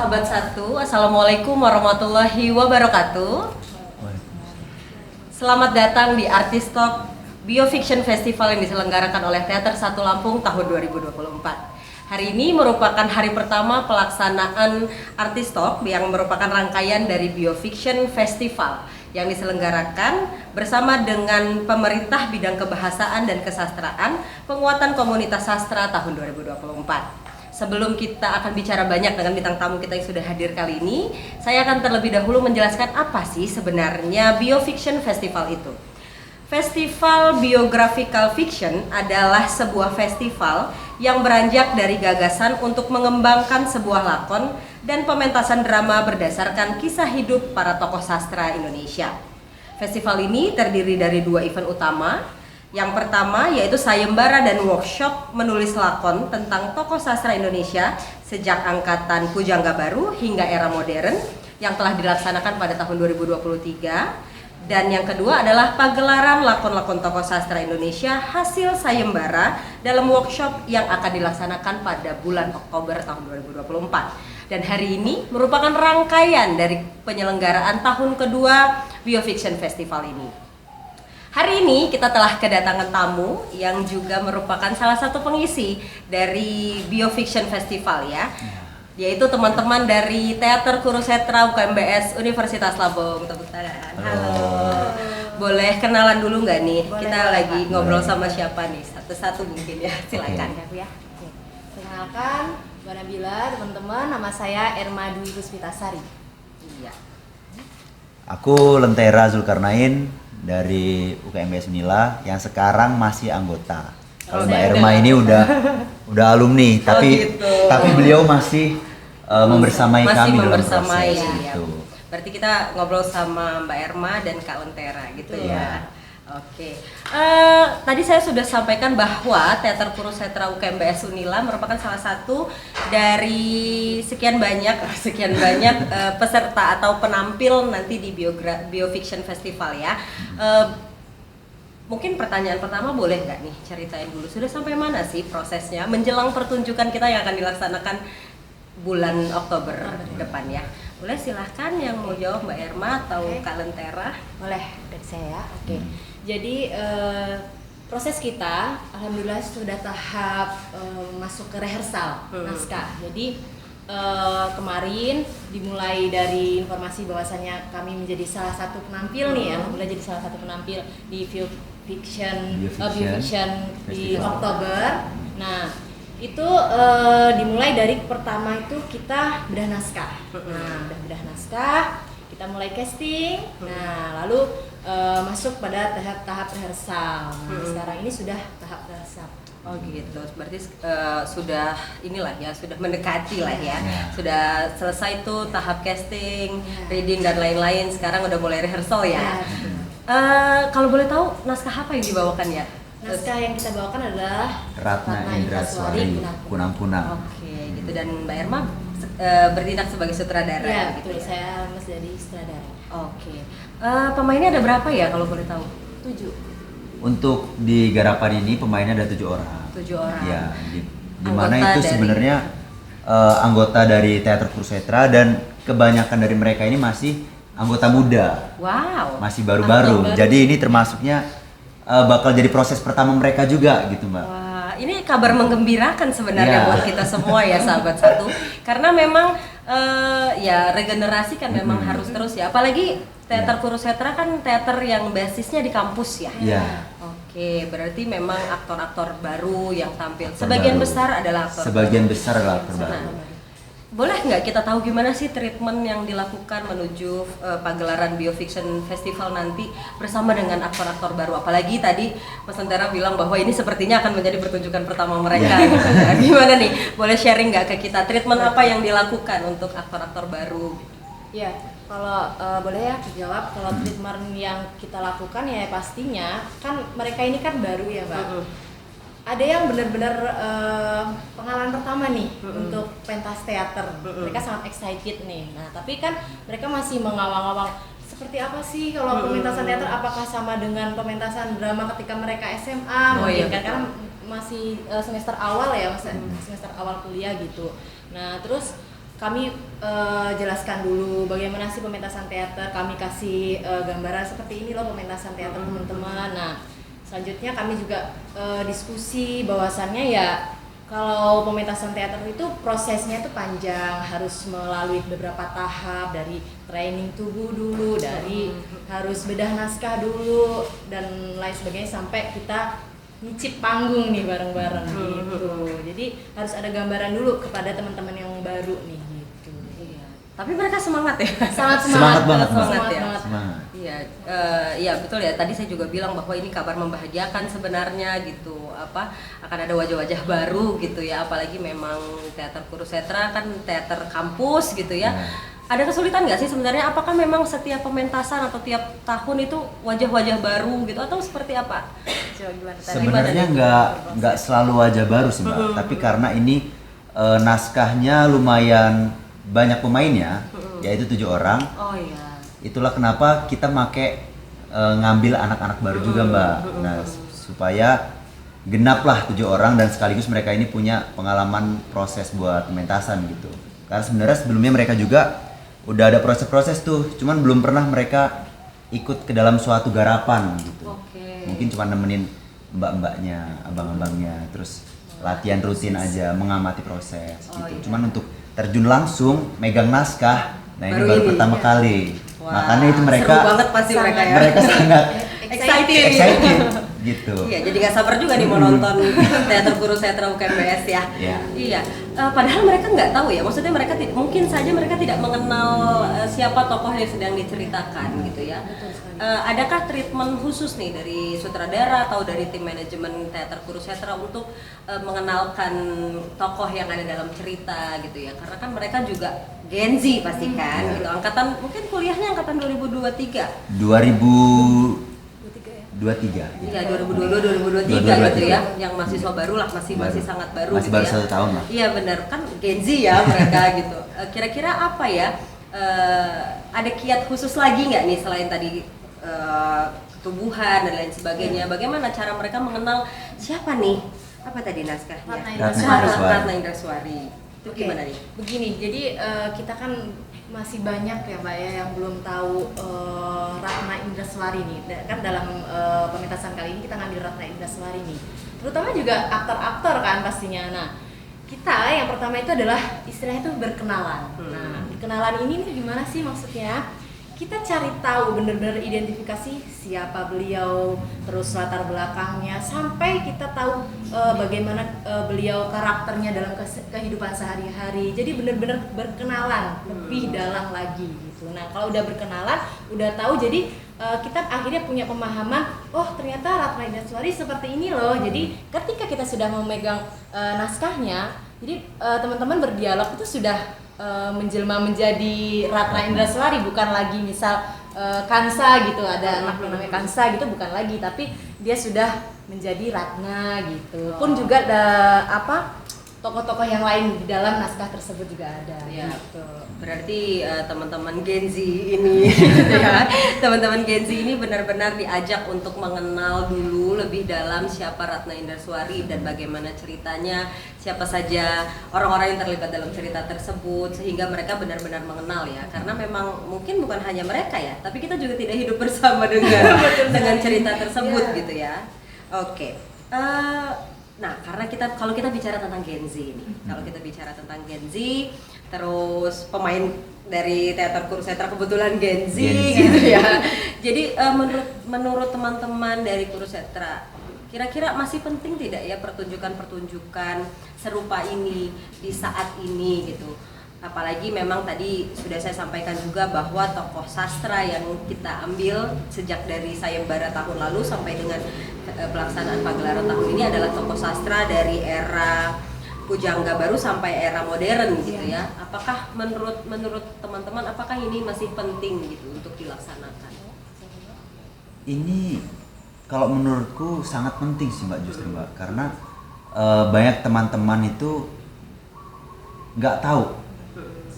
sahabat satu, Assalamualaikum warahmatullahi wabarakatuh. Selamat datang di Artis Talk Biofiction Festival yang diselenggarakan oleh Teater 1 Lampung tahun 2024. Hari ini merupakan hari pertama pelaksanaan Artis Talk yang merupakan rangkaian dari Biofiction Festival yang diselenggarakan bersama dengan pemerintah bidang kebahasaan dan kesastraan, penguatan komunitas sastra tahun 2024. Sebelum kita akan bicara banyak dengan bintang tamu kita yang sudah hadir kali ini, saya akan terlebih dahulu menjelaskan apa sih sebenarnya Biofiction Festival itu. Festival Biographical Fiction adalah sebuah festival yang beranjak dari gagasan untuk mengembangkan sebuah lakon dan pementasan drama berdasarkan kisah hidup para tokoh sastra Indonesia. Festival ini terdiri dari 2 event utama. Yang pertama yaitu sayembara dan workshop menulis lakon tentang tokoh sastra Indonesia sejak angkatan Pujangga Baru hingga era modern yang telah dilaksanakan pada tahun 2023. Dan yang kedua adalah pagelaran lakon-lakon tokoh sastra Indonesia hasil sayembara dalam workshop yang akan dilaksanakan pada bulan Oktober tahun 2024. Dan hari ini merupakan rangkaian dari penyelenggaraan tahun kedua Biofiction Festival ini. Hari ini kita telah kedatangan tamu yang juga merupakan salah satu pengisi dari Biofiction Festival ya, yaitu teman-teman dari Teater Kurusetra UKMBS Universitas Lampung. Tepuk tangan. Halo. Boleh kenalan dulu nggak nih? Boleh, Kita boleh, lagi Pak. ngobrol sama siapa nih? Satu-satu mungkin ya. Silakan ya. Perkenalkan, Mbak Nabila, teman-teman, nama saya Erma Dwi Puspitasari. Iya. Aku Lentera Zulkarnain dari UKMBS Unila yang sekarang masih anggota. Kalau Mbak Erma ini udah alumni, gitu. tapi beliau masih membersamai Masih kami dalam membersamai, proses ya. itu. Berarti kita ngobrol sama Mbak Erma dan Kak Lentera gitu Betul. ya. Oke. Tadi saya sudah sampaikan bahwa Teater Kurusetra UKMBS Unila merupakan salah satu dari sekian banyak peserta atau penampil nanti di Biofiction Festival ya. Mungkin pertanyaan pertama boleh nggak nih ceritain dulu sudah sampai mana sih prosesnya menjelang pertunjukan kita yang akan dilaksanakan bulan Oktober depan ya. Boleh silahkan yang mau jawab Mbak Erma atau Kak Lentera. Boleh, dari saya. Oke. Jadi proses kita, alhamdulillah sudah tahap masuk ke rehearsal naskah. Jadi kemarin dimulai dari informasi bahwasannya kami menjadi salah satu penampil nih, alhamdulillah jadi salah satu penampil di Biofiction di Oktober. Nah, itu dimulai dari pertama itu kita bedah naskah. Nah, udah bedah naskah, kita mulai casting. Nah, lalu masuk pada tahap rehearsal. Nah, sekarang ini sudah tahap rehearsal. Oh gitu, berarti sudah inilah ya, sudah mendekati lah ya. Sudah selesai tuh tahap casting, reading dan lain-lain. Sekarang udah mulai rehearsal ya. Kalau boleh tahu naskah apa yang dibawakan ya? Naskah yang kita bawakan adalah Ratna Indraswari Kunang-Kunang. Oke, gitu. Dan Mbak Erma bertindak sebagai sutradara Ya, gitu betul. ya? Saya jadi sutradara. Oke. Pemainnya ada berapa ya kalau boleh tahu? 7. Untuk di garapan ini pemainnya ada 7 orang. 7 orang. Ya, di mana Anggota itu dari- sebenarnya anggota dari Teater Kurusetra dan kebanyakan dari mereka ini masih anggota muda. Wow. Masih baru-baru. Baru. Jadi ini termasuknya bakal jadi proses pertama mereka juga gitu, Mbak. Wah, ini kabar menggembirakan sebenarnya Iya. buat kita semua ya sahabat satu. Karena memang ya regenerasi kan memang harus terus ya. Apalagi Teater Kurusetra kan teater yang basisnya di kampus ya. Iya. Oke, berarti memang aktor-aktor baru yang tampil. Aktor Sebagian baru. besar adalah aktor. Sebagian baru. besar adalah aktor baru. Nah, boleh nggak kita tahu gimana sih treatment yang dilakukan menuju pagelaran Biofiction Festival nanti bersama dengan aktor-aktor baru? Apalagi tadi Mas Lentera bilang bahwa ini sepertinya akan menjadi pertunjukan pertama mereka. Ya. Gitu. Nah, gimana nih? Boleh sharing nggak ke kita treatment apa yang dilakukan untuk aktor-aktor baru? Ya, kalau boleh ya dijawab. Kalau treatment yang kita lakukan ya pastinya kan mereka ini kan baru ya, Mbak. Ada yang benar-benar pengalaman pertama nih untuk pentas teater. Mereka sangat excited nih. Nah, tapi kan mereka masih mengawang-awang seperti apa sih kalau pementasan teater, apakah sama dengan pementasan drama ketika mereka SMA mungkin kan, karena masih semester awal ya, semester awal kuliah gitu. Nah, terus kami jelaskan dulu bagaimana sih pementasan teater, kami kasih gambaran seperti ini loh pementasan teater teman-teman. Nah, selanjutnya kami juga diskusi bahwasannya ya kalau pementasan teater itu prosesnya itu panjang, harus melalui beberapa tahap, dari training tubuh dulu, dari harus bedah naskah dulu dan lain sebagainya sampai kita nyicip panggung nih bareng-bareng gitu. Jadi harus ada gambaran dulu kepada teman-teman yang baru nih gitu. Iya. Tapi mereka semangat ya. Sangat Semangat banget, semangat ya. Semangat. Iya, iya betul ya. Tadi saya juga bilang bahwa ini kabar membahagiakan sebenarnya gitu. Akan ada wajah-wajah baru gitu ya. Apalagi memang teater Kurusetra kan teater kampus gitu ya. Ada kesulitan nggak sih sebenarnya? Apakah memang setiap pementasan atau tiap tahun itu wajah-wajah baru gitu atau seperti apa? Coba gimana? Sebenarnya nggak selalu wajah baru sih Mbak, tapi karena ini naskahnya lumayan banyak pemainnya, yaitu 7 orang. Oh iya. Itulah kenapa kita ngambil anak-anak baru juga Mbak. Nah, supaya genap lah 7 orang dan sekaligus mereka ini punya pengalaman proses buat pementasan gitu. Karena sebenarnya sebelumnya mereka juga udah ada proses-proses tuh, cuman belum pernah mereka ikut ke dalam suatu garapan gitu. Mungkin cuma nemenin mbak-mbaknya, abang-abangnya, terus latihan rutin aja, mengamati proses gitu. Iya. Cuman untuk terjun langsung megang naskah, nah ini baru ini. pertama kali. Wah, Makanya itu mereka seru banget pasti mereka ya. mereka sangat excited gitu. Iya, jadi gak sabar juga nih mau nonton teater Kurusetra UKMBS ya. Iya. Padahal mereka nggak tahu ya. Maksudnya mereka mungkin saja mereka tidak mengenal siapa tokoh yang sedang diceritakan gitu ya. Adakah treatment khusus nih dari sutradara atau dari tim manajemen teater Kurusetra untuk mengenalkan tokoh yang ada dalam cerita gitu ya? Karena kan mereka juga Gen Z pasti kan gitu. Angkatan mungkin kuliahnya angkatan 2023. 2023. Iya, 2022 2023 gitu ya. Yang mahasiswa baru lah, masih sangat baru Masih gitu baru ya. 1 tahun lah. Iya benar, kan Gen Z ya mereka gitu. Kira-kira apa ya? Ada kiat khusus lagi nggak nih selain tadi ketubuhan dan lain sebagainya? Bagaimana cara mereka mengenal siapa nih? Apa tadi naskahnya? Ratna Indraswari. Itu gimana nih? Begini, jadi kita kan masih banyak ya Mbak ya yang belum tahu Ratna Indraswari nih. Kan dalam pementasan kali ini kita ngambil Ratna Indraswari nih. Terutama juga aktor-aktor kan pastinya. Nah, kita yang pertama itu adalah istilahnya itu berkenalan. Nah, kenalan ini nih gimana sih maksudnya? Kita cari tahu benar-benar identifikasi siapa beliau, terus latar belakangnya, sampai kita tahu bagaimana beliau karakternya dalam kehidupan sehari-hari. Jadi benar-benar berkenalan lebih dalam lagi gitu. Nah, kalau udah berkenalan, udah tahu, jadi kita akhirnya punya pemahaman, oh ternyata Ratna Indraswari seperti ini loh. Jadi ketika kita sudah memegang naskahnya, jadi teman-teman berdialog itu sudah menjelma menjadi Ratna Indraswari, bukan lagi misal Kansa gitu, ada anak yang namanya Kansa gitu, bukan lagi, tapi dia sudah menjadi Ratna gitu. Pun juga ada tokoh-tokoh yang lain di dalam naskah tersebut juga ada. Ya, gitu. Berarti teman-teman Gen Z ini, ya, teman-teman Gen Z ini benar-benar diajak untuk mengenal dulu lebih dalam siapa Ratna Indraswari dan bagaimana ceritanya, siapa saja orang-orang yang terlibat dalam cerita tersebut, sehingga mereka benar-benar mengenal ya. Karena memang mungkin bukan hanya mereka ya, tapi kita juga tidak hidup bersama dengan cerita tersebut gitu ya. Oke. Nah, karena kalau kita bicara tentang Gen Z ini, terus pemain dari teater Kurusetra kebetulan Gen Z gitu ya. Jadi menurut teman-teman dari Kurusetra, kira-kira masih penting tidak ya pertunjukan-pertunjukan serupa ini di saat ini gitu? Apalagi memang tadi sudah saya sampaikan juga bahwa tokoh sastra yang kita ambil sejak dari Sayembara tahun lalu sampai dengan pelaksanaan pagelaran tahun ini adalah tokoh sastra dari era Pujangga baru sampai era modern gitu ya. Apakah menurut teman-teman apakah ini masih penting gitu untuk dilaksanakan? Ini kalau menurutku sangat penting sih Mbak, justru Mbak, karena banyak teman-teman itu nggak tahu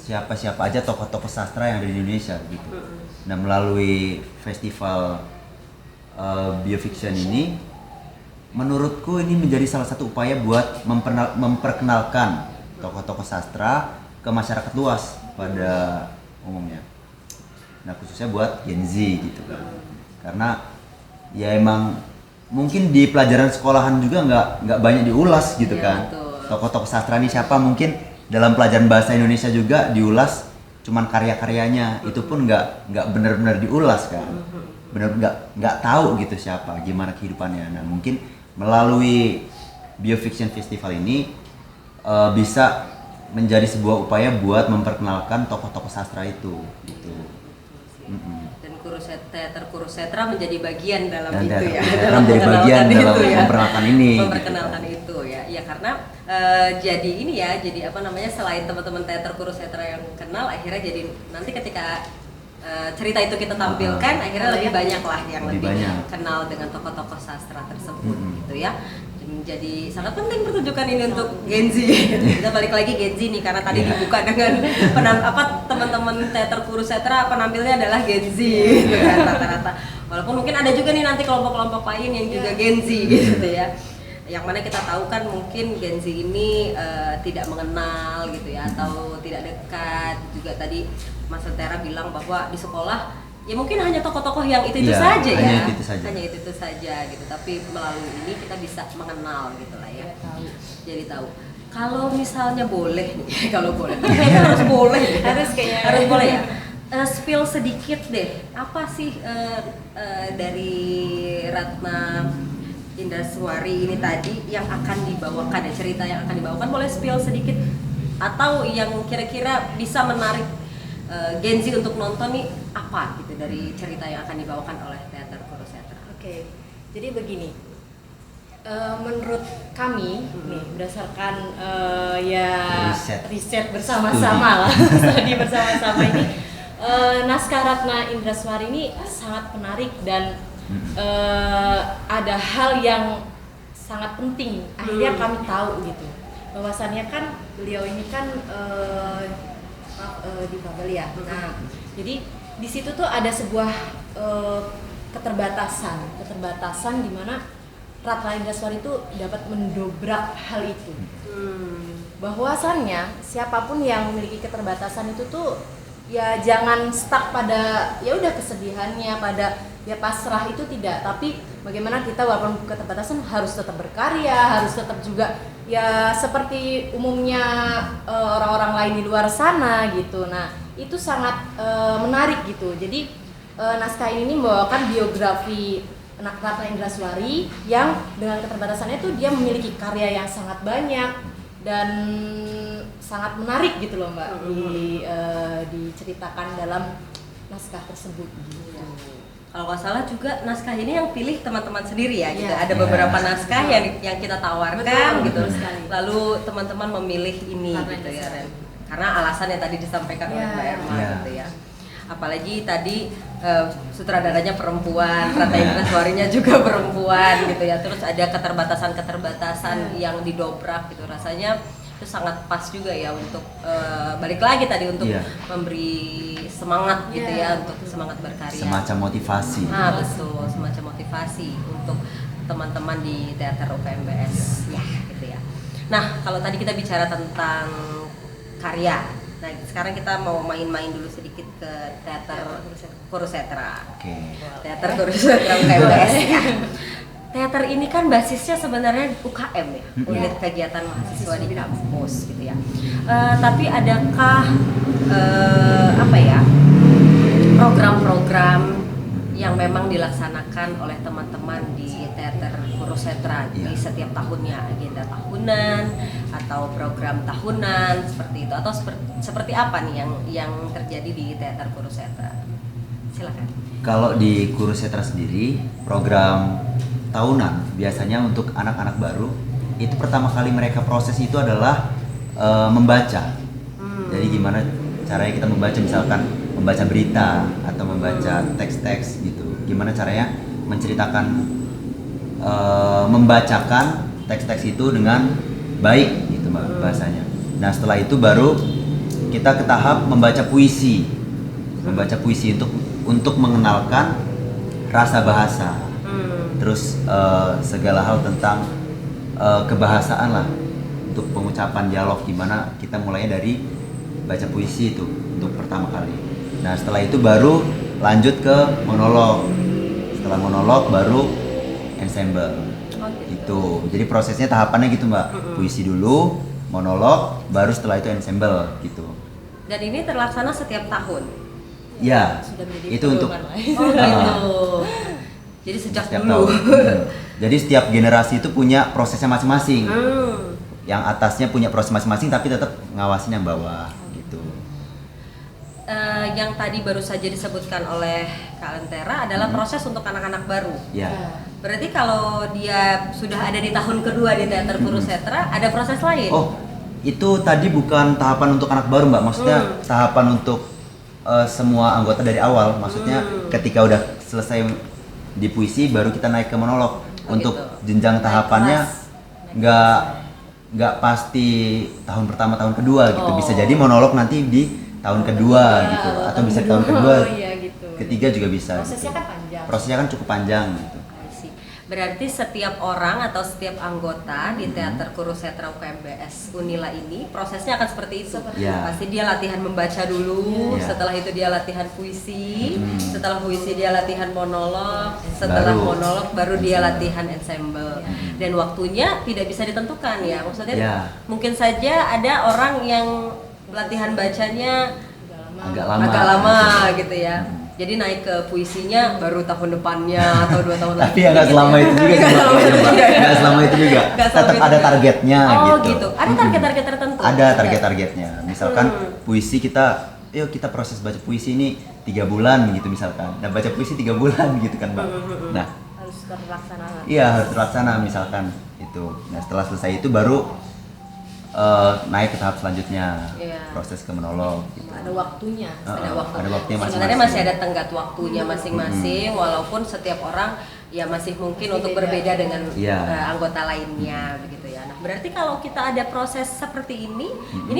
siapa-siapa aja tokoh-tokoh sastra yang ada di Indonesia gitu. Nah, melalui festival biofiction ini, menurutku ini menjadi salah satu upaya buat memperkenalkan tokoh-tokoh sastra ke masyarakat luas pada umumnya. Nah khususnya buat Gen Z gitu kan, karena ya emang mungkin di pelajaran sekolahan juga nggak banyak diulas gitu Iya, kan. betul. Tokoh-tokoh sastra ini siapa, mungkin dalam pelajaran bahasa Indonesia juga diulas cuman karya-karyanya, itu pun nggak benar-benar diulas kan, benar nggak tahu gitu siapa, gimana kehidupannya. Nah mungkin melalui Biofiction Festival ini bisa menjadi sebuah upaya buat memperkenalkan tokoh-tokoh sastra itu gitu. Dan teater Kurusetra menjadi bagian dalam Dan itu teater ya. Kurusetra menjadi bagian dalam memperkenalkan ini, Memperkenalkan itu ya. Ya karena jadi ini ya, jadi apa namanya, selain teman-teman teater Kurusetra yang kenal, akhirnya jadi nanti ketika cerita itu kita tampilkan, akhirnya lebih banyak lah yang Lebih lebih banyak. kenal dengan tokoh-tokoh sastra tersebut gitu ya. Jadi sangat penting pertunjukan ini untuk Gen Z. Kita balik lagi Gen Z nih, karena tadi dibuka dengan teman-teman teater Kurusetra penampilnya adalah Gen Z gitu kan, rata-rata. Walaupun mungkin ada juga nih nanti kelompok-kelompok lain yang juga Gen Z gitu ya. Yang mana kita tahu kan mungkin Gen Z ini tidak mengenal gitu ya, atau tidak dekat. Juga tadi Mas Tera bilang bahwa di sekolah ya mungkin hanya tokoh-tokoh yang itu Iya, saja ya, hanya itu saja. hanya itu saja gitu. Tapi melalui ini kita bisa mengenal gitu lah ya. Jadi tahu. Kalau misalnya boleh nih, kalau boleh, kayaknya harus boleh, Harus kayaknya. harus boleh ya. Spill sedikit deh, apa sih dari Ratna Indraswari ini tadi yang akan dibawakan ya, cerita yang akan dibawakan, boleh spill sedikit atau yang kira-kira bisa menarik Gen Z untuk nonton nih apa gitu dari cerita yang akan dibawakan oleh teater Kurusetra. Oke, jadi begini, menurut kami nih berdasarkan ya riset bersama-sama lah, studi bersama-sama ini, naskah Ratna Indraswari ini sangat menarik dan ada hal yang sangat penting. Akhirnya kami tahu gitu, bahwasannya kan beliau ini kan di Babel ya. Nah, jadi di situ tuh ada sebuah keterbatasan di mana Ratna Indraswari itu dapat mendobrak hal itu. Bahwasannya siapapun yang memiliki keterbatasan itu tuh ya jangan stuck pada ya udah kesedihannya, pada ya pasrah, itu tidak, tapi bagaimana kita walaupun keterbatasan harus tetap berkarya, harus tetap juga ya seperti umumnya orang-orang lain di luar sana gitu. Nah itu sangat menarik gitu. Jadi naskah ini membawakan biografi Ratna Indraswari yang dengan keterbatasannya itu dia memiliki karya yang sangat banyak dan sangat menarik gitu loh Mbak, diceritakan dalam naskah tersebut gitu. Kalau nggak salah juga naskah ini yang pilih teman-teman sendiri ya, gitu. Iya. Ada beberapa naskah yang kita tawarkan Betul, gitu. betul sekali. Lalu teman-teman memilih ini Ratna gitu ya, Indraswari. Ren. Karena alasan yang tadi disampaikan oleh Iya. Mbak Erma Iya. gitu ya. Apalagi tadi sutradaranya perempuan, Ratna Indraswarinya juga perempuan gitu ya. Terus ada keterbatasan-keterbatasan yang didobrak gitu. Rasanya itu sangat pas juga ya untuk balik lagi tadi untuk Iya. memberi semangat gitu Iya. ya, untuk semangat berkarya. Semacam motivasi. Nah betul, semacam motivasi untuk teman-teman di teater UKMBS ya gitu ya. Nah kalau tadi kita bicara tentang karya, nah sekarang kita mau main-main dulu sedikit ke teater Kurusetra. Oke. Teater Kurusetra UKMBS ya. Teater ini kan basisnya sebenarnya UKM ya, unit kegiatan mahasiswa di kampus gitu ya. Tapi adakah apa ya, program-program yang memang dilaksanakan oleh teman-teman di teater Kurusetra di setiap tahunnya, agenda tahunan atau program tahunan seperti itu, atau seperti apa nih yang terjadi di teater Kurusetra? Silakan. Kalau di Kurusetra sendiri, program tahunan biasanya untuk anak-anak baru itu pertama kali mereka proses itu adalah membaca. Jadi gimana caranya kita membaca, misalkan membaca berita atau membaca teks-teks gitu. Gimana caranya menceritakan, membacakan teks-teks itu dengan baik gitu Mbak bahasanya. Nah setelah itu baru kita ke tahap membaca puisi. Membaca puisi untuk mengenalkan rasa bahasa. Terus segala hal tentang kebahasaan lah, untuk pengucapan dialog, gimana kita mulai dari baca puisi itu untuk pertama kali. Nah setelah itu baru lanjut ke monolog. Setelah monolog baru ensemble. Itu. Jadi prosesnya tahapannya gitu Mbak. Puisi dulu, monolog, baru setelah itu ensemble gitu. Dan ini terlaksana setiap tahun. Ya, Sudah menjadi itu untuk pedoman lah. Oh gitu. Jadi sejak setiap dulu. tahun. Jadi setiap generasi itu punya prosesnya masing-masing. Hmm. Yang atasnya punya proses masing-masing tapi tetap ngawasin yang bawah gitu. Yang tadi baru saja disebutkan oleh Kak Lentera adalah proses untuk anak-anak baru. Ya. Berarti kalau dia sudah ada di tahun kedua di Teater Kurusetra, ada proses lain? Oh, itu tadi bukan tahapan untuk anak baru Mbak. Maksudnya tahapan untuk semua anggota dari awal. Maksudnya ketika udah selesai di puisi baru kita naik ke monolog. Oh, untuk gitu. jenjang tahapannya nggak pasti tahun pertama tahun kedua gitu. Bisa jadi monolog nanti di tahun kedua gitu, atau bisa tahun kedua, iya gitu. ketiga juga bisa. Prosesnya gitu. kan panjang. Prosesnya kan cukup panjang gitu. I see. Berarti setiap orang atau setiap anggota di Teater Kurusetra UKMBS Unila ini prosesnya akan seperti itu. Ya. Pasti dia latihan membaca dulu, Ya. setelah itu dia latihan puisi, setelah puisi dia latihan monolog, setelah Baru monolog baru dia ensemble. latihan ensemble. Dan waktunya tidak bisa ditentukan ya. Maksudnya Ya. mungkin saja ada orang yang latihan bacanya Agak lama. agak lama gitu ya. Jadi naik ke puisinya baru tahun depannya atau 2 tahun lagi. Tapi ya nggak selama itu juga sih Mbak, kayaknya, Mbak. Nggak selama itu juga. Nggak selama Tetap itu ada juga. targetnya Oh gitu. gitu. Ada target-target tertentu. Ada target-targetnya. Misalkan puisi kita, yuk kita proses baca puisi ini 3 bulan gitu misalkan. Nah baca puisi 3 bulan gitu kan Mbak. Nah Harus terlaksana. iya harus terlaksana misalkan itu. Nah setelah selesai itu baru naik ke tahap selanjutnya, Iya. proses ke monolog. Gitu. Ada waktunya. Ada waktu. Ada waktunya Sebenarnya masing-masing. masih ada tenggat waktunya masing-masing, walaupun setiap orang ya masih mungkin Masih untuk beda. berbeda dengan Iya. anggota lainnya begitu ya. Nah, berarti kalau kita ada proses seperti ini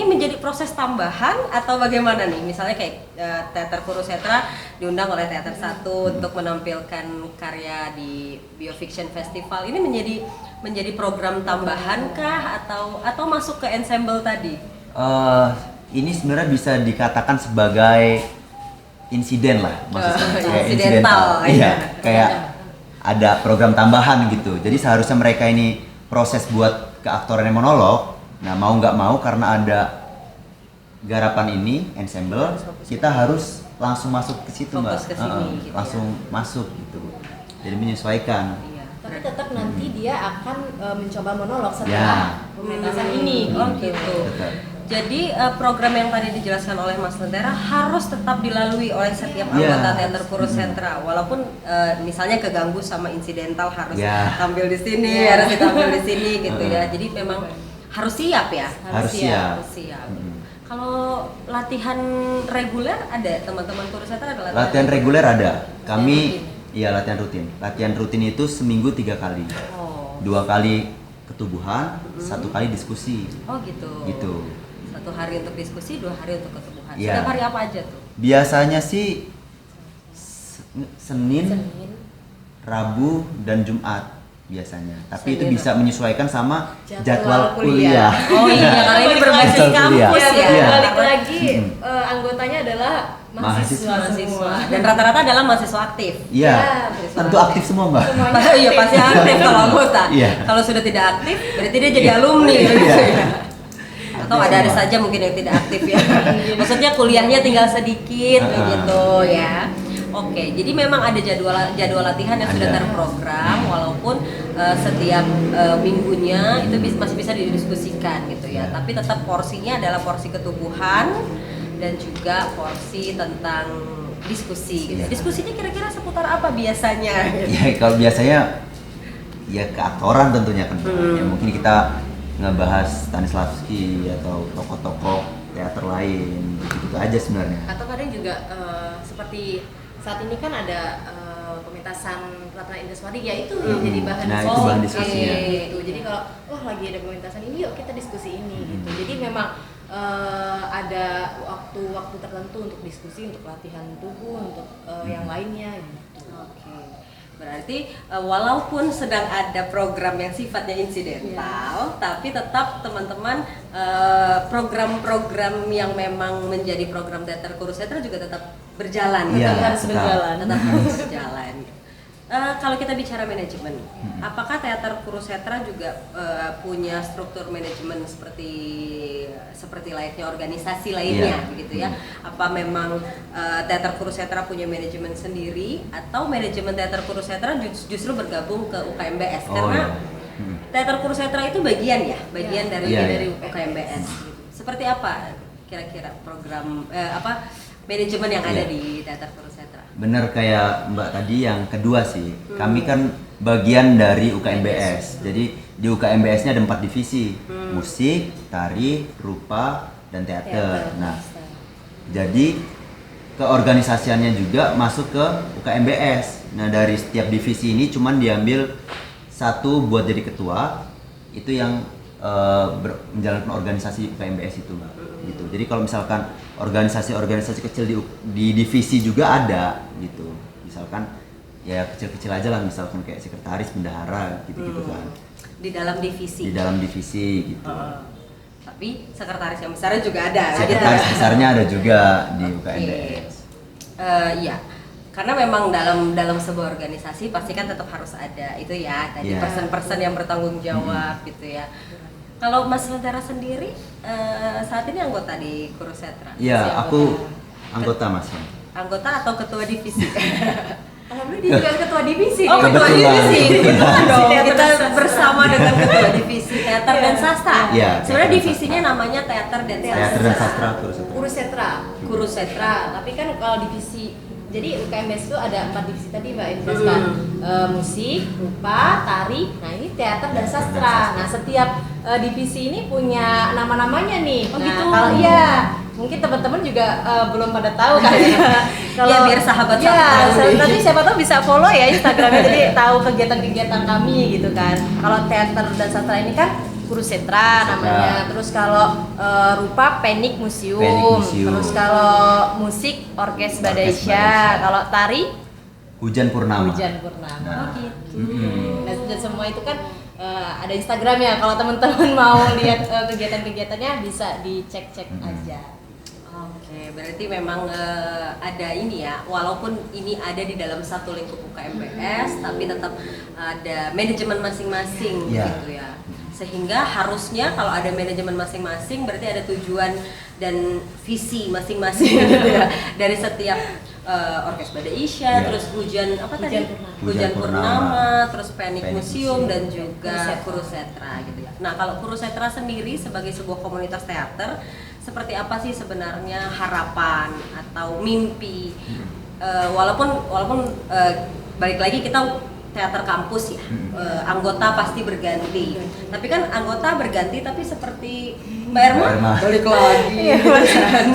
menjadi proses tambahan atau bagaimana nih? Misalnya kayak Teater Kurusetra diundang oleh Teater 1 untuk menampilkan karya di Biofiction Festival. Ini menjadi program tambahan kah atau masuk ke ensemble tadi? Ini sebenarnya bisa dikatakan sebagai insiden lah, maksudnya kayak Insidental, Iya, ya. kayak ada program tambahan gitu. Jadi seharusnya mereka ini proses buat keaktoran monolog. Nah mau nggak mau karena ada garapan ini ensemble, kita harus langsung masuk ke situ Fokus Mbak. ke sini, gitu ya. Langsung masuk gitu. Jadi menyesuaikan. Iya. Tapi tetap nanti dia akan mencoba monolog Ya. setelah pementasan ini. Oh gitu. Tetap. Jadi program yang tadi dijelaskan oleh Mas Lentera harus tetap dilalui oleh setiap Ya. anggota Teater Kurusetra, walaupun misalnya keganggu sama insidental harus Ya. tampil di sini, harus ditampil di sini gitu ya. Jadi memang harus siap ya. Harus siap. Harus siap. Kalau latihan reguler ada teman-teman Kurusetra ada Latihan reguler ada. Kami rutin. iya latihan rutin. Latihan rutin itu seminggu 3 kali. Oh. 2 kali ketubuhan, 1 kali diskusi. Oh gitu. Gitu. 1 hari untuk diskusi, 2 hari untuk ketubuhan. Iya. Setiap hari apa aja tuh? Biasanya sih Senin, Senin. Rabu, dan Jumat biasanya. Tapi itu Senin. bisa menyesuaikan sama Jadwal jadwal kuliah. kuliah. Oh iya, karena ini berbasis Jadwal kuliah. kampus ya. Iya. Balik lagi anggotanya adalah mahasiswa, Mahasiswa. semua. Dan rata-rata adalah mahasiswa aktif. Iya, Ya, tentu aktif semua Mbak. Semuanya Iya pasti aktif kalau anggota. Iya. Kalau sudah tidak aktif, berarti dia jadi alumni. Iya. gitu ya. Atau Aktif ada semua. saja mungkin yang tidak aktif ya. Maksudnya kuliahnya tinggal sedikit begitu ya. Oke, jadi memang ada jadwal latihan yang sudah Ada. terprogram, walaupun setiap minggunya itu masih bisa didiskusikan gitu ya. Ya. Tapi tetap porsinya adalah porsi ketubuhan dan juga porsi tentang diskusi. Gitu. Ya. Diskusinya kira-kira seputar apa biasanya? Ya kalau biasanya ya keaktoran tentunya kan. Ya mungkin kita ngebahas Stanislavski atau tokoh-tokoh teater lain gitu aja sebenarnya. Atau kadang juga seperti saat ini kan ada pementasan Ratna Indaswari ya itu yang jadi bahan Nah, itu diskusi. bahan diskusinya. Gitu. Jadi kalau wah lagi ada pementasan ini yuk kita diskusi ini gitu. Jadi memang ada waktu-waktu tertentu untuk diskusi, untuk latihan tubuh, untuk yang lainnya gitu. Oke. Berarti walaupun sedang ada program yang sifatnya insidental, tapi tetap teman-teman program-program yang memang menjadi program teater Kurusetra juga tetap berjalan, Iya, tetap harus berjalan. tetap harus berjalan. Kalau kita bicara manajemen, apakah teater Kurusetra juga punya struktur manajemen seperti layaknya organisasi lainnya, begitu ya? Apa memang teater Kurusetra punya manajemen sendiri, atau manajemen teater Kurusetra justru bergabung ke UKMBS? Karena teater Kurusetra itu bagian dari UKMBS. Gitu. Seperti apa kira-kira program manajemen yang ada di teater Kurusetra? Bener kayak Mbak tadi yang kedua sih, kami kan bagian dari UKMBS. Jadi di UKMBS-nya ada 4 divisi, musik, tari, rupa, dan teater. Nah, jadi keorganisasiannya juga masuk ke UKMBS. Nah, dari setiap divisi ini cuman diambil satu buat jadi ketua, itu yang menjalankan organisasi UKMBS itu, Mbak. Gitu. Jadi kalau misalkan organisasi-organisasi kecil di divisi juga ada gitu. Misalkan ya kecil-kecil aja lah, misalkan kayak sekretaris, bendahara gitu-gitu kan. Di dalam divisi. Di dalam divisi gitu. Tapi sekretaris yang besarnya juga ada. Sekretaris gitu. besarnya ada juga di UKMBS. Iya. Karena memang dalam sebuah organisasi pasti kan tetap harus ada itu ya, tadi person-person yang bertanggung jawab gitu ya. Kalau Mas Lentera sendiri saat ini anggota di Kurusetra? Iya, aku anggota Mas. Anggota atau ketua divisi? Alhamdulillah dia juga ketua divisi. Oh, ketua Kebetulan. divisi. Kebetulan dong. Teater Kita dan sastra. bersama dengan ketua divisi teater dan sastra. Iya, Sebenarnya teater dan divisinya namanya teater dan Teater dan sastra Kurusetra. Kurusetra. Kurusetra. Tapi kan kalau divisi, jadi UKMBS itu ada 4 divisi tadi Mbak jelaskan. Musik, rupa, tari. Nah ini teater dan sastra. Nah setiap divisi ini punya nama-namanya nih. Oh, nah, gitu. Kalau iya, mungkin teman-teman juga belum pada tahu kan ya. Ya, biar sahabat-sahabat tahu. nanti siapa tahu bisa follow ya Instagramnya, jadi tahu kegiatan-kegiatan kami gitu kan. Kalau teater dan sastra ini kan Kurusetra namanya. Terus kalau rupa Penik Museum. Terus kalau musik Orkes Badaisya. Kalau tari Hujan Purnama. Hujan Purnama. Nah. Gitu. Nah, dan semua itu kan ada Instagramnya. Kalau teman-teman mau lihat kegiatan-kegiatannya bisa dicek-cek aja. Oke, berarti memang ada ini ya, walaupun ini ada di dalam satu lingkup UKMBS, tapi tetap ada manajemen masing-masing gitu ya. Sehingga harusnya kalau ada manajemen masing-masing berarti ada tujuan dan visi masing-masing gitu ya. Dari setiap Orkes Badaisya, terus Hujan Purnama, terus Penik Museum dan juga Kurusetra gitu ya. Nah, kalau Kurusetra sendiri sebagai sebuah komunitas teater, seperti apa sih sebenarnya harapan atau mimpi? Walaupun balik lagi kita teater kampus ya, anggota pasti berganti. Tapi kan anggota berganti tapi seperti Mbak Erma balik lagi,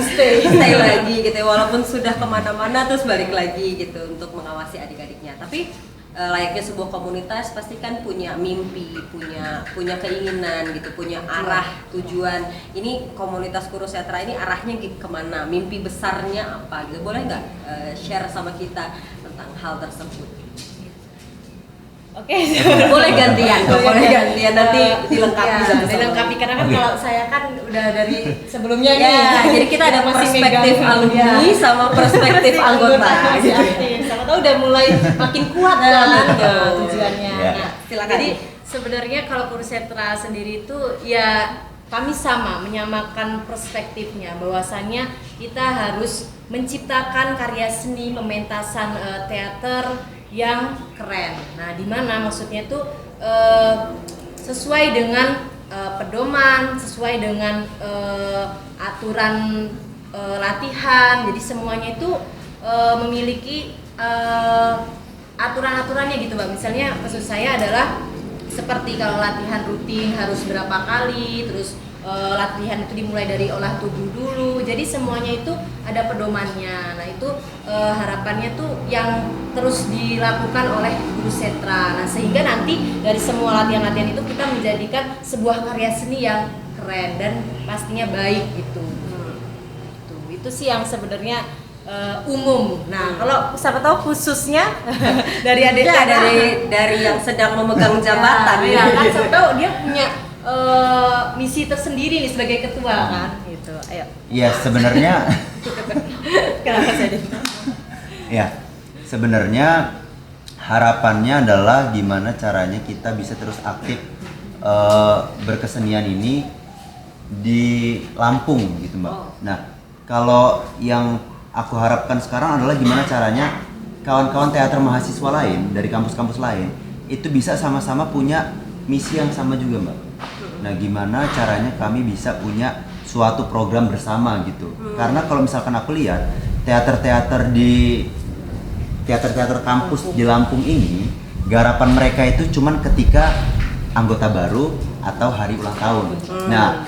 stay lagi gitu ya. Walaupun sudah kemana-mana terus balik lagi gitu untuk mengawasi adik-adiknya. Tapi layaknya sebuah komunitas pasti kan punya mimpi, punya keinginan gitu, punya arah tujuan. Ini komunitas Kurusetra ini arahnya kemana? Mimpi besarnya apa gitu? Boleh nggak share sama kita tentang hal tersebut? Oke. Boleh gantian nanti dilengkapi. Dilengkapi karena kan kalau saya kan udah dari sebelumnya Ya, nih. jadi kita ada Masih perspektif megang, alumni sama perspektif anggota. masih aktif. Sama tahu udah mulai makin kuat kan tujuannya. Ya. Nah, Silakan. Jadi sebenarnya kalau Kurusetra sendiri itu ya kami sama menyamakan perspektifnya bahwasannya kita harus menciptakan karya seni pementasan teater yang keren. Nah, di mana maksudnya tuh sesuai dengan pedoman, sesuai dengan aturan latihan. Jadi semuanya itu memiliki aturan-aturannya gitu, Mbak. Misalnya maksud saya adalah seperti kalau latihan rutin harus berapa kali, terus latihan itu dimulai dari olah tubuh dulu. Jadi semuanya itu ada pedomannya. Nah, itu harapannya tuh yang terus dilakukan oleh Kurusetra. Nah, sehingga nanti dari semua latihan-latihan itu kita menjadikan sebuah karya seni yang keren dan pastinya baik gitu. Itu sih yang sebenarnya umum. Nah, kalau siapa tahu khususnya dari adik Ya, dari yang sedang memegang jabatan ya kan, siapa tahu dia punya misi tersendiri nih sebagai ketua kan, gitu. Ayo. Ya sebenarnya Kenapa saya ya sebenarnya harapannya adalah gimana caranya kita bisa terus aktif berkesenian ini di Lampung gitu Mbak. Nah kalau yang aku harapkan sekarang adalah gimana caranya kawan-kawan teater mahasiswa lain dari kampus-kampus lain itu bisa sama-sama punya misi yang sama juga Mbak. Nah gimana caranya kami bisa punya suatu program bersama gitu. Karena kalau misalkan aku lihat teater-teater kampus di Lampung ini garapan mereka itu cuman ketika anggota baru atau hari ulang tahun. Nah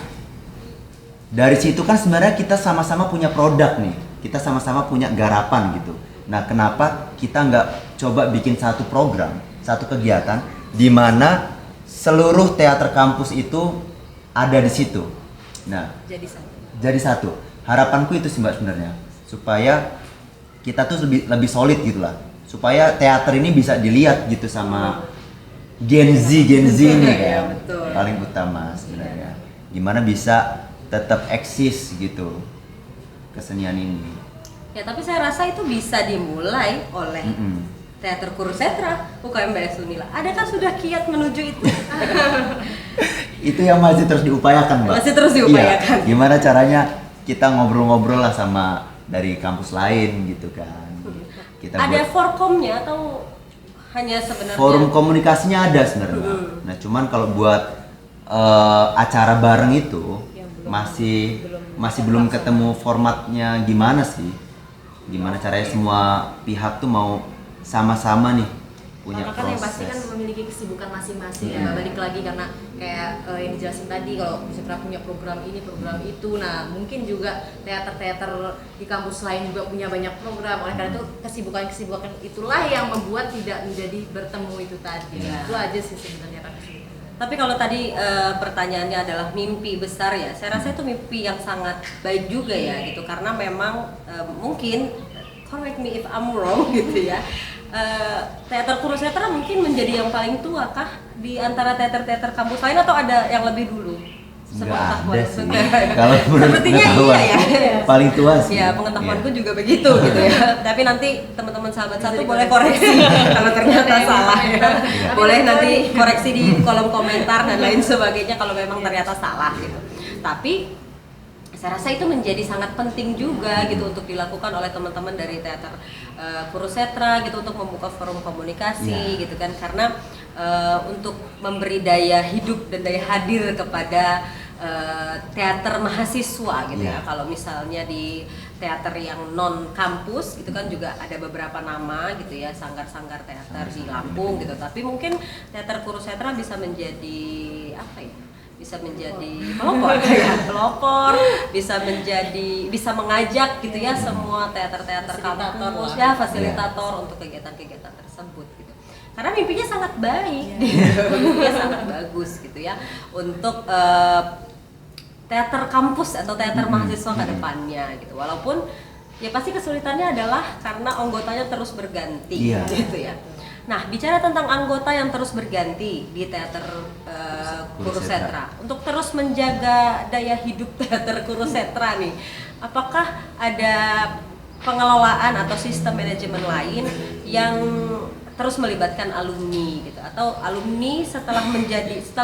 dari situ kan sebenarnya kita sama-sama punya produk nih, kita sama-sama punya garapan gitu. Nah kenapa kita nggak coba bikin satu program, satu kegiatan di mana seluruh teater kampus itu ada di situ. Nah jadi satu. Harapanku itu sih Mbak sebenarnya, supaya kita tuh lebih solid gitulah, supaya teater ini bisa dilihat gitu sama Gen Z ini kan. Paling utama sebenarnya. Gimana bisa tetap eksis gitu kesenian ini. Ya tapi saya rasa itu bisa dimulai oleh Teater Kurusetra, UKMBS Unila. Adakah sudah kiat menuju itu? Itu yang masih terus diupayakan Mbak. Masih terus diupayakan. Iya. Gimana caranya kita ngobrol-ngobrol lah sama dari kampus lain gitu kan. Kita ada forkomnya atau hanya sebenarnya? Forum komunikasinya ada sebenarnya. Nah cuman kalau buat acara bareng itu masih belum ketemu formatnya gimana sih, gimana caranya semua pihak tuh mau sama-sama nih punya karena kan yang pasti kan proses. memiliki kesibukan masing-masing ya, balik lagi karena kayak yang dijelasin tadi kalau misalnya punya program ini program itu, nah mungkin juga teater-teater di kampus lain juga punya banyak program, oleh karena itu kesibukan itulah yang membuat tidak menjadi bertemu itu tadi. Itu aja sih sebenarnya kan. Tapi kalau tadi pertanyaannya adalah mimpi besar ya, saya rasa itu mimpi yang sangat baik juga ya gitu, karena memang mungkin, correct me if I'm wrong gitu ya, Teater Kurusetra mungkin menjadi yang paling tua kah di antara teater-teater kampus lain atau ada yang lebih dulu? Nggak ada sih. Kalau menurut sepertinya pengetahuan, iya ya. paling tua sih. Ya pengetahuanku juga begitu gitu ya. Tapi nanti teman-teman sahabat satu boleh koreksi kalau ternyata salah ya. Boleh nanti koreksi di kolom komentar dan lain sebagainya kalau memang ternyata salah gitu. Tapi saya rasa itu menjadi sangat penting juga gitu untuk dilakukan oleh teman-teman dari teater Kurusetra gitu, untuk membuka forum komunikasi gitu kan, karena untuk memberi daya hidup dan daya hadir kepada teater mahasiswa gitu ya. Kalau misalnya di teater yang non kampus gitu kan juga ada beberapa nama gitu ya, sanggar-sanggar teater di Lampung gitu, tapi mungkin teater Kurusetra bisa menjadi apa ya, bisa menjadi pelopor, bisa mengajak gitu ya semua teater-teater kampus ya, fasilitator untuk kegiatan-kegiatan tersebut gitu. Karena mimpinya sangat baik, mimpinya sangat bagus gitu ya untuk teater kampus atau teater mahasiswa ke depannya gitu. Walaupun ya pasti kesulitannya adalah karena anggotanya terus berganti gitu ya. Nah, bicara tentang anggota yang terus berganti di teater Kurusetra, untuk terus menjaga daya hidup teater Kurusetra nih, apakah ada pengelolaan atau sistem manajemen lain yang terus melibatkan alumni gitu, atau alumni setelah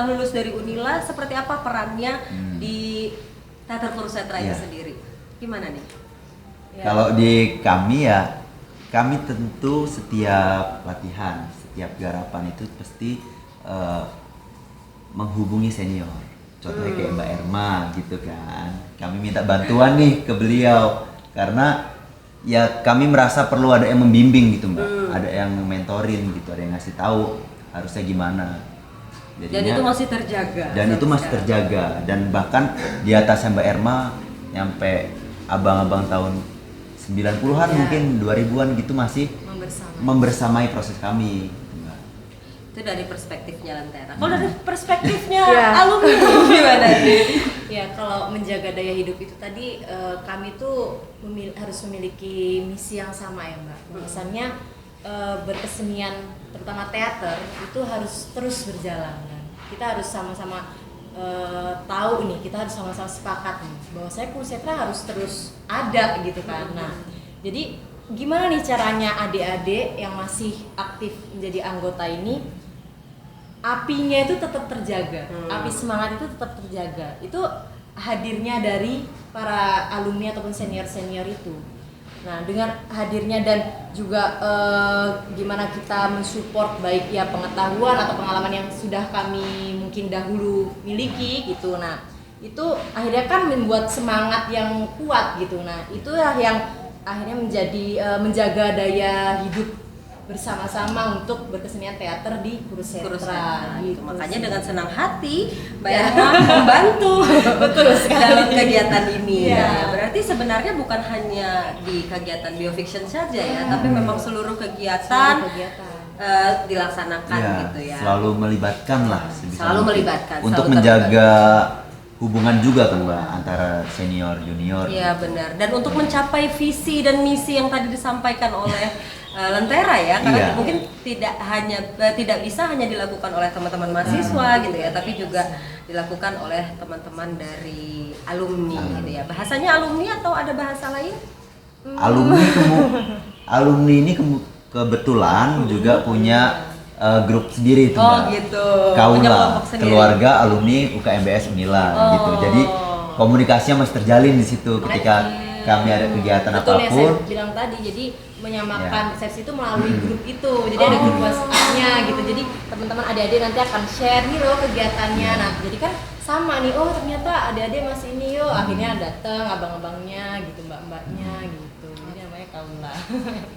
lulus dari Unila seperti apa perannya di teater Kurusetra itu sendiri? Gimana nih? Kalau di kami ya, kami tentu setiap latihan, setiap garapan itu pasti menghubungi senior. Contohnya kayak Mbak Erma gitu kan. Kami minta bantuan nih ke beliau karena ya kami merasa perlu ada yang membimbing gitu Mbak. Ada yang mentorin gitu, ada yang ngasih tahu harusnya gimana. Jadinya, dan itu masih terjaga. Dan itu masih terjaga, dan bahkan di atasnya Mbak Erma nyampe abang-abang tahun 90-an mungkin 2000-an gitu masih membersamai proses kami. Itu dari perspektifnya Lentera. Kalau dari perspektifnya Iya. alumni gimana nih? Ya, kalau menjaga daya hidup itu tadi kami tuh harus memiliki misi yang sama ya Mbak. Bahwasannya berkesenian terutama teater itu harus terus berjalan. Kan? Kita harus sama-sama tahu nih, kita harus sama-sama sepakat nih bahwa Kurusetra harus terus ada gitu kan. Nah, jadi gimana nih caranya adik-adik yang masih aktif menjadi anggota ini apinya itu tetap terjaga, api semangat itu tetap terjaga. Itu hadirnya dari para alumni ataupun senior-senior itu. Nah, dengan hadirnya dan juga gimana kita mensupport baik ya pengetahuan atau pengalaman yang sudah kami mungkin dahulu miliki gitu. Nah, itu akhirnya kan membuat semangat yang kuat gitu. Nah, itulah yang akhirnya menjadi menjaga daya hidup bersama-sama untuk berkesenian teater di Kurusetra gitu. Makanya dengan senang hati Mbak Erma membantu betul dalam kegiatan ini. Iya. Ya, berarti sebenarnya bukan hanya di kegiatan biofiction saja ya, tapi memang seluruh kegiatan dilaksanakan Ya, gitu ya. selalu melibatkan lah sebisa Selalu mungkin. melibatkan, untuk selalu menjaga hubungan juga kan Mbak antara senior junior. Iya benar. Dan untuk mencapai visi dan misi yang tadi disampaikan oleh Lentera ya, karena Iya. mungkin tidak bisa hanya dilakukan oleh teman-teman mahasiswa gitu ya, tapi juga dilakukan oleh teman-teman dari alumni gitu ya. Bahasanya alumni atau ada bahasa lain? Alumni ini kebetulan juga punya grup sendiri itu Oh Mbak. gitu. Punya Kaula, kelompok sendiri. keluarga alumni UKMBS Unila gitu. Jadi komunikasinya masih terjalin di situ ketika kami ada kegiatan Betul yang apapun. saya bilang tadi, jadi menyamakan resepsi itu melalui grup itu, jadi ada grup WhatsApp-nya gitu, jadi teman-teman adik-adik nanti akan share nih loh kegiatannya. Nah, jadi kan sama nih, oh ternyata adik-adik masih ini yuk, akhirnya datang abang-abangnya gitu, mbak-mbaknya gitu, jadi namanya Kaula.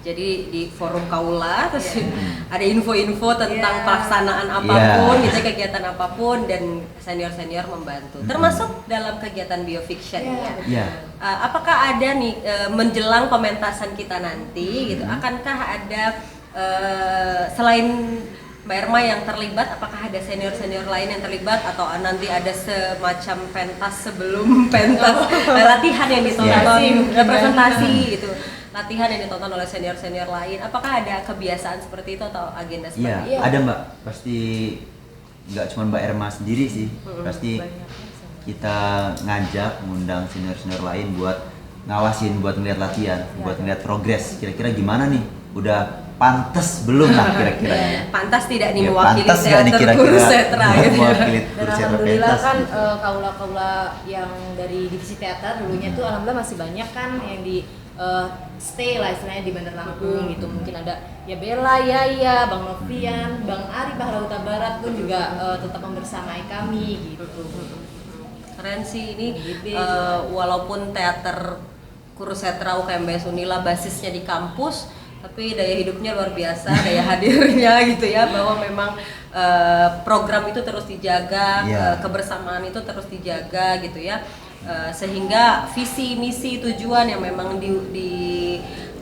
Jadi di forum Kaula terus ada info-info tentang Iya. pelaksanaan apapun, gitu kegiatan apapun dan senior-senior membantu. Termasuk dalam kegiatan biofiction ya. Iya. Apakah ada nih menjelang pementasan kita nanti gitu, akankah ada selain Mbak Erma yang terlibat, apakah ada senior-senior lain yang terlibat atau nanti ada semacam pentas sebelum pentas latihan yang ditonton, representasi gitu, latihan yang ditonton oleh senior-senior lain, apakah ada kebiasaan seperti itu atau agenda seperti Iya, itu? Iya. ada Mbak. Pasti nggak cuma Mbak Erma sendiri sih. Pasti kita ngajak, ngundang senior-senior lain buat ngawasin, buat ngeliat latihan, buat ngeliat progres. Kira-kira gimana nih? Udah pantas belum lah kira-kira? Iya, pantas tidak nih Ya, mewakili pantas nggak nih teater kira-kira Kurusetra gitu. mewakili Dan Kurusetra alhamdulillah pentas kan gitu. kaula-kaula yang dari divisi teater dulunya tuh alhamdulillah masih banyak kan yang di stay lah istilahnya di Bandar Lampung gitu. Mungkin ada ya Bella, Yaya, Bang Novian, Bang Ari Pahlahuta Barat pun juga tetap membersamai kami gitu. Keren sih ini, Gede. walaupun teater Kurusetra UKMBS Unila basisnya di kampus, tapi daya hidupnya luar biasa, daya hadirnya gitu ya, bahwa memang program itu terus dijaga, Iya. kebersamaan itu terus dijaga gitu ya, sehingga visi misi tujuan yang memang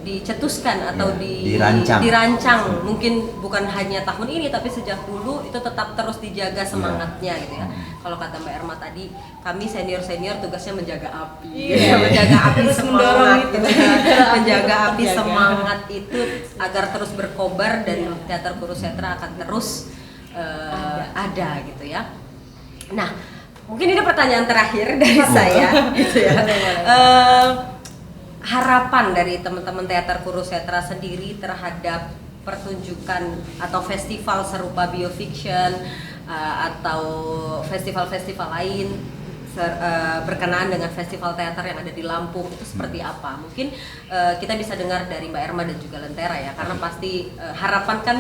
dicetuskan atau Iya, dirancang. mungkin bukan hanya tahun ini tapi sejak dulu itu tetap terus dijaga semangatnya gitu ya. Kalau kata Mbak Erma tadi, kami senior tugasnya menjaga api, Iya. menjaga api Terus semangat mendorong gitu, itu. menjaga api Terjaga. semangat itu agar terus berkobar dan teater Kurusetra akan terus ada gitu ya. Nah, mungkin ini pertanyaan terakhir dari saya gitu ya. Harapan dari teman-teman teater Kurusetra sendiri terhadap pertunjukan atau festival serupa biofiction atau festival-festival lain berkenaan dengan festival teater yang ada di Lampung itu seperti apa? Mungkin kita bisa dengar dari Mbak Erma dan juga Lentera ya, karena pasti harapan kan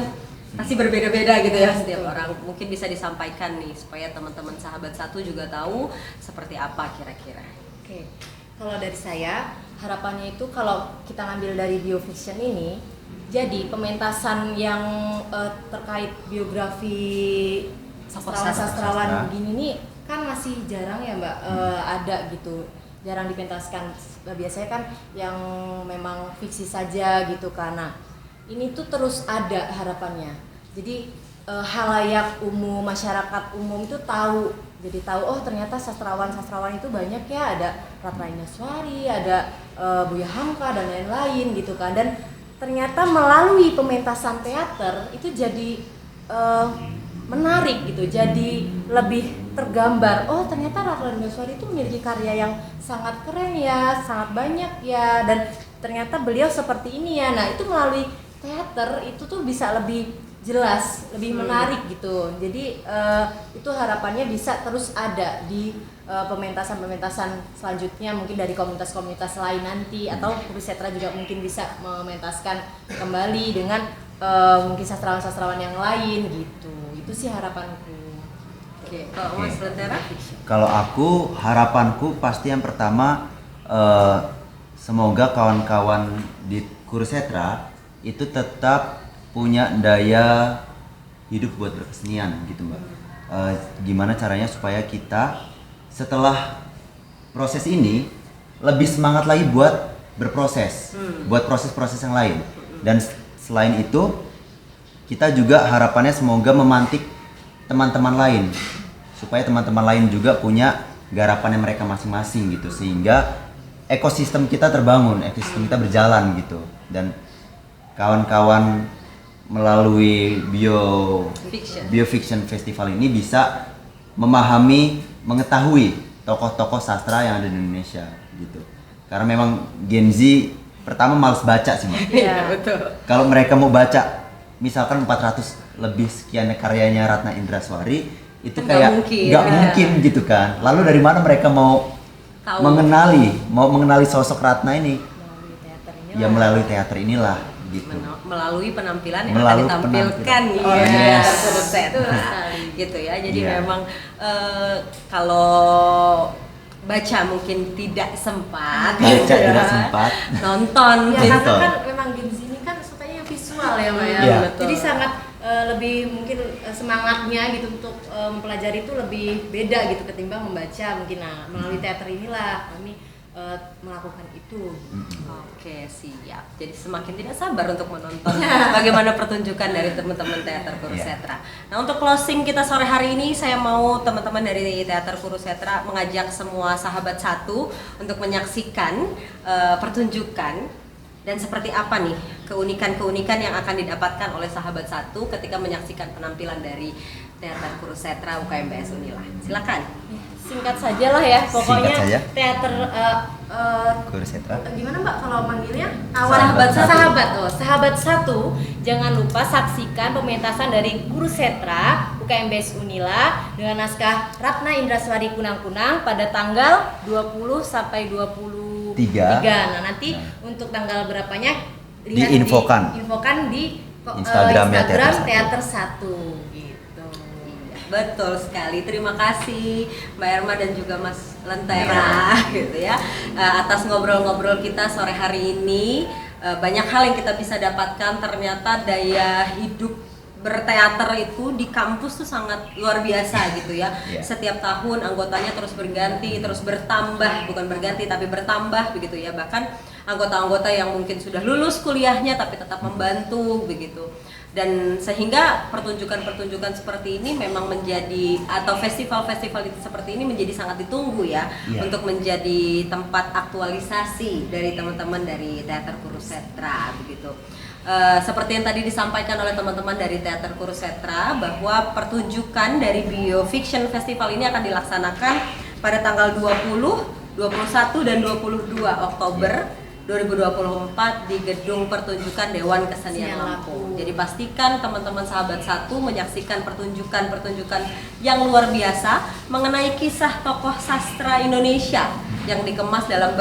pasti berbeda-beda gitu ya setiap orang. Mungkin bisa disampaikan nih supaya teman-teman sahabat satu juga tahu seperti apa kira-kira. Oke, kalau dari saya harapannya itu kalau kita ngambil dari biofiction ini, jadi pementasan yang terkait biografi sastrawan-sastrawan begini nih kan masih jarang ya Mbak, ada gitu, jarang dipentaskan. Biasanya kan yang memang fiksi saja gitu karena ini tuh terus ada harapannya. Jadi halayak umum, masyarakat umum itu tahu. Jadi tahu, oh ternyata sastrawan-sastrawan itu banyak ya, ada Ratna Indraswari, ada Buya Hamka dan lain-lain gitu kan. Dan ternyata melalui pementasan teater itu jadi menarik gitu, jadi lebih tergambar. Oh ternyata Ratna Indraswari itu memiliki karya yang sangat keren ya, sangat banyak ya, dan ternyata beliau seperti ini ya. Nah itu melalui teater itu tuh bisa lebih jelas, lebih menarik gitu. Jadi itu harapannya bisa terus ada di pementasan-pementasan selanjutnya, mungkin dari komunitas-komunitas lain nanti, atau Kurusetra juga mungkin bisa mementaskan kembali dengan mungkin sastrawan-sastrawan yang lain gitu. Itu sih harapanku. Oke, kalau Mas Lentera? Kalau aku, harapanku pasti yang pertama semoga kawan-kawan di Kurusetra itu tetap punya daya hidup buat berkesenian gitu Mbak. Gimana caranya supaya kita setelah proses ini lebih semangat lagi buat berproses, buat proses-proses yang lain. Dan selain itu kita juga harapannya semoga memantik teman-teman lain, supaya teman-teman lain juga punya garapannya mereka masing-masing gitu, sehingga ekosistem kita terbangun, ekosistem kita berjalan gitu. Dan kawan-kawan melalui Biofiction Festival ini bisa memahami, mengetahui tokoh-tokoh sastra yang ada di Indonesia gitu. Karena memang Gen Z pertama malas baca sih Mbak. Iya, betul. Kalau mereka mau baca misalkan 400 lebih sekian karyanya Ratna Indraswari, itu Nggak kayak mungkin, nggak ya. mungkin gitu kan. Lalu dari mana mereka mau Tahu. mengenali sosok Ratna ini? Melalui teater ini Ya melalui teater inilah gitu. Melalui penampilan yang Melalui akan ditampilkan penampilan. ya, Yes. Kurusetra gitu ya. Jadi Iya. memang kalau baca mungkin tidak sempat, Baca gitu ya. tidak sempat. Nonton Ya gitu. karena kan memang Gen Z ini kan sukanya yang visual ya Mbak ya. Iya. Betul. Jadi sangat lebih mungkin semangatnya gitu untuk mempelajari itu lebih beda gitu ketimbang membaca mungkin. Nah melalui teater inilah kami melakukan itu. Oke, siap. Jadi semakin tidak sabar untuk menonton bagaimana pertunjukan dari teman-teman Teater Kurusetra. Nah, untuk closing kita sore hari ini, saya mau teman-teman dari Teater Kurusetra mengajak semua sahabat satu untuk menyaksikan pertunjukan dan seperti apa nih keunikan-keunikan yang akan didapatkan oleh sahabat satu ketika menyaksikan penampilan dari Teater Kurusetra UKMBS Unila. Silakan. Singkat saja lah ya, pokoknya Singkat saja. teater Kurusetra. gimana Mbak kalau manggilnya? Sahabat Satu. Sahabat satu. Jangan lupa saksikan pementasan dari Kurusetra UKMBS Unila dengan naskah Ratna Indraswari Kunang-Kunang pada tanggal 20 sampai 23. Nah, nanti untuk tanggal berapanya lihat Diinfokan. diinfokan di Instagramnya Instagram Teater Teater Satu gitu. Betul sekali, terima kasih Mbak Erma dan juga Mas Lentera gitu ya atas ngobrol-ngobrol kita sore hari ini. Banyak hal yang kita bisa dapatkan, ternyata daya hidup berteater itu di kampus tuh sangat luar biasa gitu ya. Setiap tahun anggotanya terus berganti, terus bertambah, bukan berganti tapi bertambah begitu ya. Bahkan anggota-anggota yang mungkin sudah lulus kuliahnya tapi tetap membantu begitu. Dan sehingga pertunjukan-pertunjukan seperti ini memang menjadi, atau festival-festival seperti ini menjadi sangat ditunggu ya, untuk menjadi tempat aktualisasi dari teman-teman dari Teater Kurusetra begitu. Seperti yang tadi disampaikan oleh teman-teman dari Teater Kurusetra bahwa pertunjukan dari Biofiction Festival ini akan dilaksanakan pada tanggal 20, 21 dan 22 Oktober 2024 di Gedung Pertunjukan Dewan Kesenian Lampung. Jadi pastikan teman-teman sahabat satu menyaksikan pertunjukan-pertunjukan yang luar biasa mengenai kisah tokoh sastra Indonesia yang dikemas dalam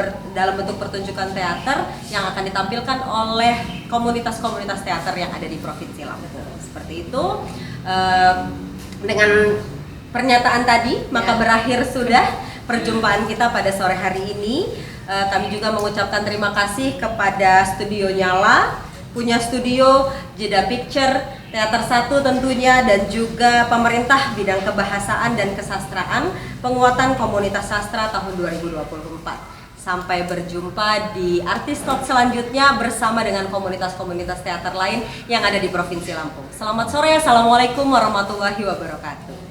bentuk pertunjukan teater yang akan ditampilkan oleh komunitas-komunitas teater yang ada di Provinsi Lampung. Seperti itu. Dengan pernyataan tadi, maka berakhir sudah perjumpaan kita pada sore hari ini. Kami juga mengucapkan terima kasih kepada Studio Nyala, punya studio Jeda Picture, Teater Satu tentunya, dan juga pemerintah bidang kebahasaan dan kesastraan, penguatan komunitas sastra tahun 2024. Sampai berjumpa di Artis Talk selanjutnya bersama dengan komunitas-komunitas teater lain yang ada di Provinsi Lampung. Selamat sore, assalamualaikum warahmatullahi wabarakatuh.